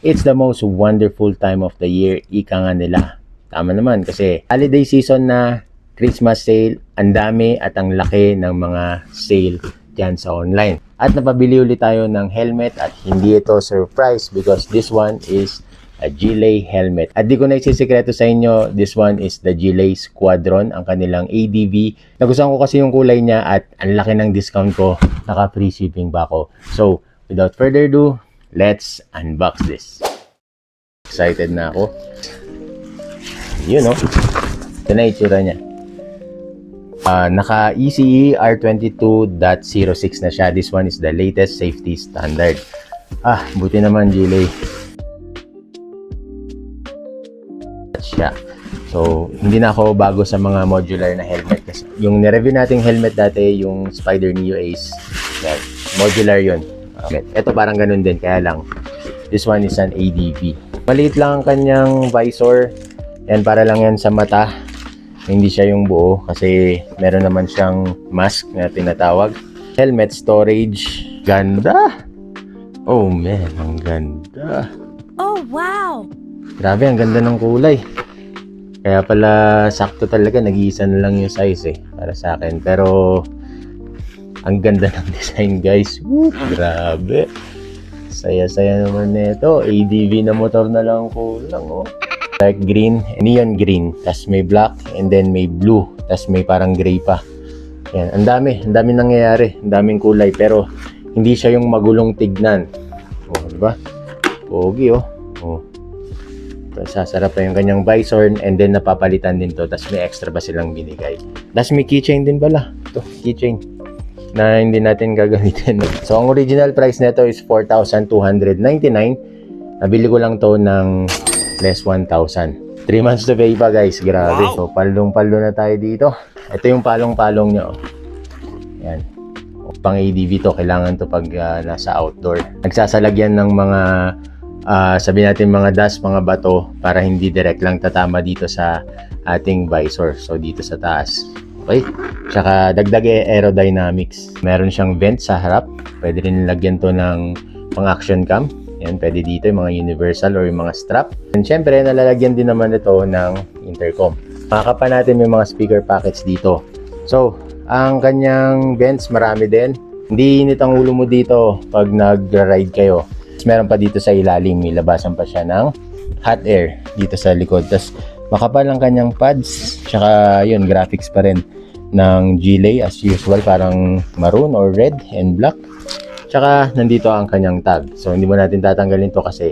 It's the most wonderful time of the year, ika nga nila. Tama naman kasi holiday season na, Christmas sale, ang dami at ang laki ng mga sale dyan sa online. At napabili ulit tayo ng helmet at hindi ito surprise because this one is a Gillet helmet. At di ko na isisikreto sa inyo, this one is the Gillet Squadron, ang kanilang ADV. Nagustuhan ko kasi yung kulay niya at ang laki ng discount ko. Naka free shipping ba ako. So, without further ado, let's unbox this. Excited na ako. Yun no? Ito na itsura niya. Naka ECE R22.06 na siya. This one is the latest safety standard. Buti naman Gillet. Siya. So, hindi na ako bago sa mga modular na helmet kasi yung nireview nating helmet dati, yung Spider Neo Ace, yan, modular yun. Ito parang ganun din, kaya lang this one is an ADV. Maliit lang ang kanyang visor. Yan, para lang yan sa mata. Hindi siya yung buo kasi meron naman siyang mask na tinatawag. Helmet storage. Ganda! Oh man, ang ganda. Oh, wow! Grabe, ang ganda ng kulay. Kaya pala sakto talaga, nag-iisa na lang yung size para sa akin. Pero ang ganda ng design guys. Woo, grabe. Saya-saya naman nito. ADV na motor na lang kulang Dark green, neon green, tas may black, and then may blue, tas may parang gray pa. Yan, ang dami nangyayari, ang daming kulay, pero hindi siya yung magulong tignan. Diba? Pogi Sasarap pa yung kanyang visor, and then napapalitan din to, tas may extra pa silang binigay. Tas may keychain din pala. Ito, keychain na hindi natin gagamitin. So, ang original price nito is 4,299. Nabili ko lang to ng less 1,000. 3 months to pay pa guys. Grabe. Wow. So, palong-palo na tayo dito. Ito yung palong-palong niya. Yan. Pang ADV to. Kailangan to pag nasa outdoor. Nagsasalagyan ng mga sabihin natin mga dust, mga bato para hindi direct lang tatama dito sa ating visor. So, dito sa taas. Okay? Tsaka dagdag aerodynamics. Meron siyang vent sa harap. Pwede rin lagyan to ng pang action cam. Yan, pwede dito yung mga universal or yung mga strap. And syempre, nalalagyan din naman ito ng intercom. Makakapa natin may mga speaker packets dito. So, ang kanyang vents, marami din. Hindi init ang ulo mo dito pag nag-ride kayo. Meron pa dito sa ilalim, may labasan pa siya ng hot air dito sa likod. Tapos, makapal ang kanyang pads. Tsaka, yun, graphics pa rin ng Gillet as usual. Parang maroon or red and black. Tsaka, nandito ang kanyang tag. So, hindi mo natin tatanggalin to kasi